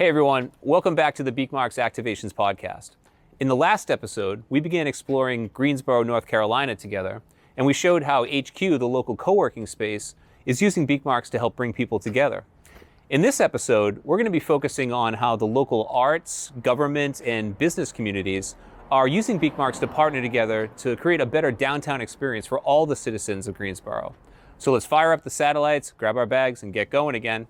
Hey everyone, welcome back to the Beekmarks Activations podcast. In the last episode, we began exploring Greensboro, North Carolina together, and we showed how HQ, the local co-working space, is using Beekmarks to help bring people together. In this episode, we're going to be focusing on how the local arts, government, and business communities are using Beekmarks to partner together to create a better downtown experience for all the citizens of Greensboro. So let's fire up the satellites, grab our bags, and get going again.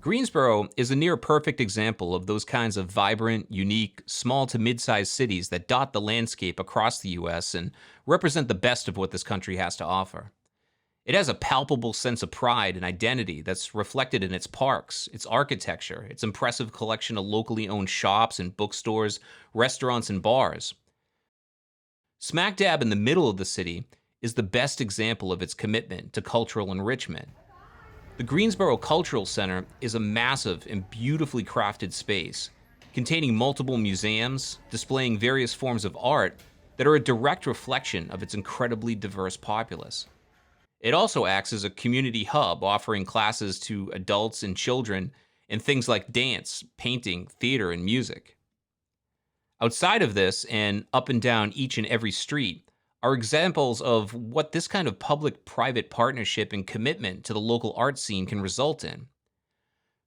Greensboro is a near-perfect example of those kinds of vibrant, unique, small to mid-sized cities that dot the landscape across the U.S. and represent the best of what this country has to offer. It has a palpable sense of pride and identity that's reflected in its parks, its architecture, its impressive collection of locally owned shops and bookstores, restaurants, and bars. Smack dab in the middle of the city is the best example of its commitment to cultural enrichment. The Greensboro Cultural Center is a massive and beautifully crafted space, containing multiple museums, displaying various forms of art that are a direct reflection of its incredibly diverse populace. It also acts as a community hub, offering classes to adults and children in things like dance, painting, theater, and music. Outside of this, and up and down each and every street, are examples of what this kind of public-private partnership and commitment to the local art scene can result in.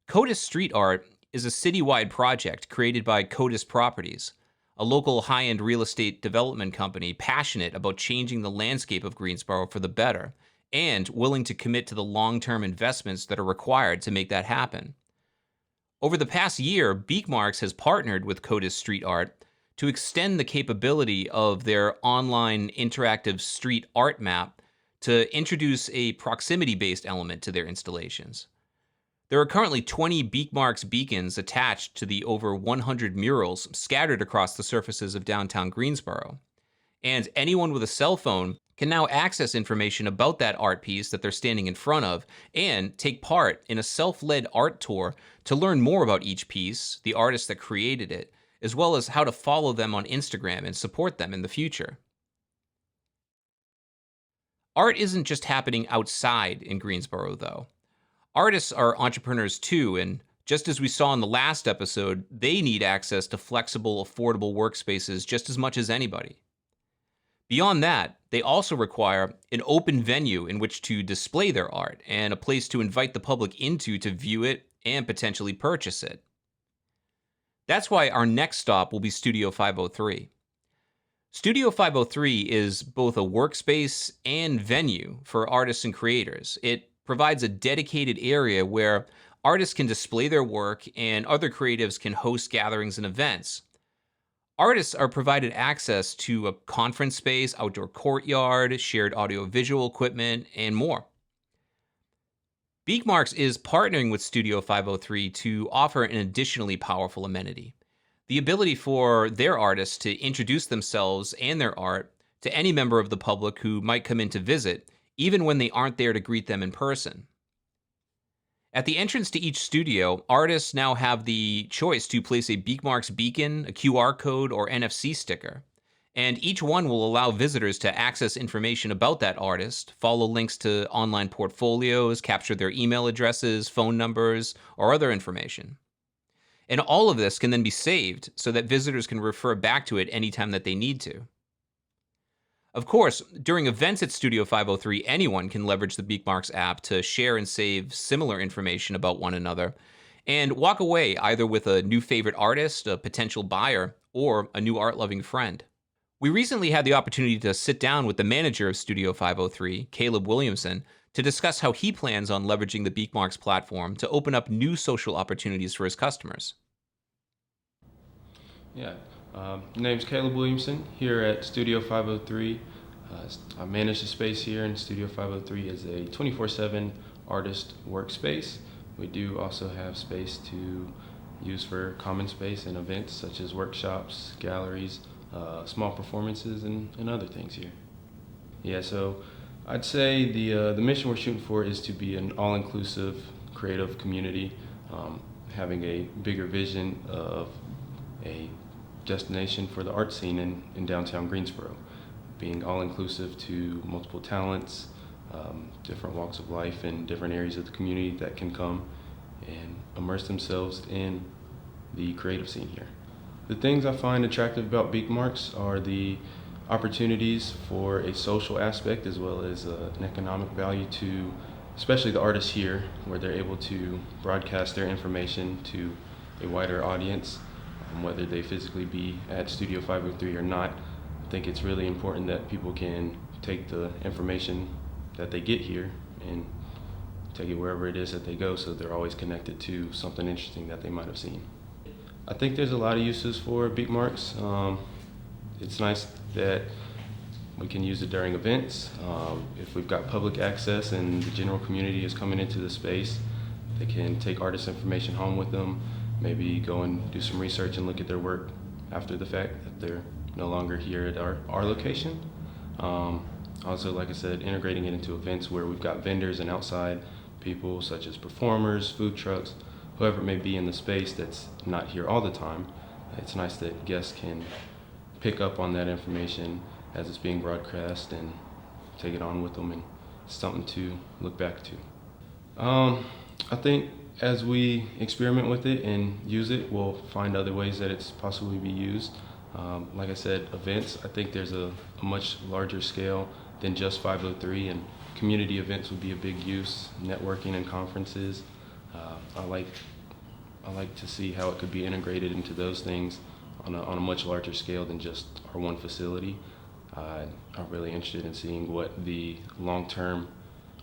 Codis Street Art is a citywide project created by Codis Properties, a local high-end real estate development company passionate about changing the landscape of Greensboro for the better, and willing to commit to the long-term investments that are required to make that happen. Over the past year, Beekmarks has partnered with Codis Street Art to extend the capability of their online interactive street art map to introduce a proximity-based element to their installations. There are currently 20 Beekmarks beacons attached to the over 100 murals scattered across the surfaces of downtown Greensboro. And anyone with a cell phone can now access information about that art piece that they're standing in front of and take part in a self-led art tour to learn more about each piece, the artist that created it, as well as how to follow them on Instagram and support them in the future. Art isn't just happening outside in Greensboro, though. Artists are entrepreneurs too, and just as we saw in the last episode, they need access to flexible, affordable workspaces just as much as anybody. Beyond that, they also require an open venue in which to display their art and a place to invite the public into to view it and potentially purchase it. That's why our next stop will be Studio 503. Studio 503 is both a workspace and venue for artists and creators. It provides a dedicated area where artists can display their work and other creatives can host gatherings and events. Artists are provided access to a conference space, outdoor courtyard, shared audio-visual equipment, and more. Beekmarks is partnering with Studio 503 to offer an additionally powerful amenity: the ability for their artists to introduce themselves and their art to any member of the public who might come in to visit, even when they aren't there to greet them in person. At the entrance to each studio, artists now have the choice to place a Beekmarks beacon, a QR code, or NFC sticker. And each one will allow visitors to access information about that artist, follow links to online portfolios, capture their email addresses, phone numbers, or other information. And all of this can then be saved so that visitors can refer back to it anytime that they need to. Of course, during events at Studio 503, anyone can leverage the Beekmarks app to share and save similar information about one another, and walk away either with a new favorite artist, a potential buyer, or a new art-loving friend. We recently had the opportunity to sit down with the manager of Studio 503, Caleb Williamson, to discuss how he plans on leveraging the Beekmarks platform to open up new social opportunities for his customers. Yeah, my name's Caleb Williamson here at Studio 503. I manage the space here in Studio 503 as a 24/7 artist workspace. We do also have space to use for common space and events such as workshops, galleries, small performances, and other things here. Yeah, so I'd say the mission we're shooting for is to be an all-inclusive creative community, having a bigger vision of a destination for the art scene in downtown Greensboro, being all-inclusive to multiple talents, different walks of life and different areas of the community that can come and immerse themselves in the creative scene here. The things I find attractive about Beekmarks are the opportunities for a social aspect as well as an economic value to especially the artists here, where they're able to broadcast their information to a wider audience, whether they physically be at Studio 503 or not. I think it's really important that people can take the information that they get here and take it wherever it is that they go, so they're always connected to something interesting that they might have seen. I think there's a lot of uses for Beekmarks. It's nice that we can use it during events. If we've got public access and the general community is coming into the space, they can take artist information home with them, maybe go and do some research and look at their work after the fact that they're no longer here at our location. Also, like I said, integrating it into events where we've got vendors and outside people such as performers, food trucks, whoever it may be in the space that's not here all the time. It's nice that guests can pick up on that information as it's being broadcast and take it on with them, and it's something to look back to. I think as we experiment with it and use it, we'll find other ways that it's possibly be used. Like I said, events, I think there's a much larger scale than just 503, and community events would be a big use, networking and conferences. I like to see how it could be integrated into those things on a much larger scale than just our one facility. I'm really interested in seeing what the long-term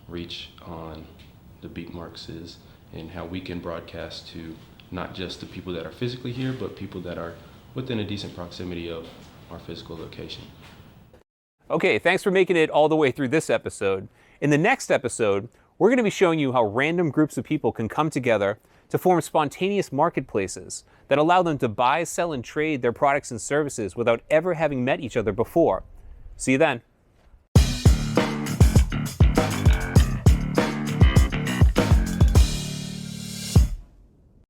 reach on the Beekmarks is and how we can broadcast to not just the people that are physically here, but people that are within a decent proximity of our physical location. Okay, thanks for making it all the way through this episode. In the next episode, we're going to be showing you how random groups of people can come together to form spontaneous marketplaces that allow them to buy, sell, and trade their products and services without ever having met each other before. See you then.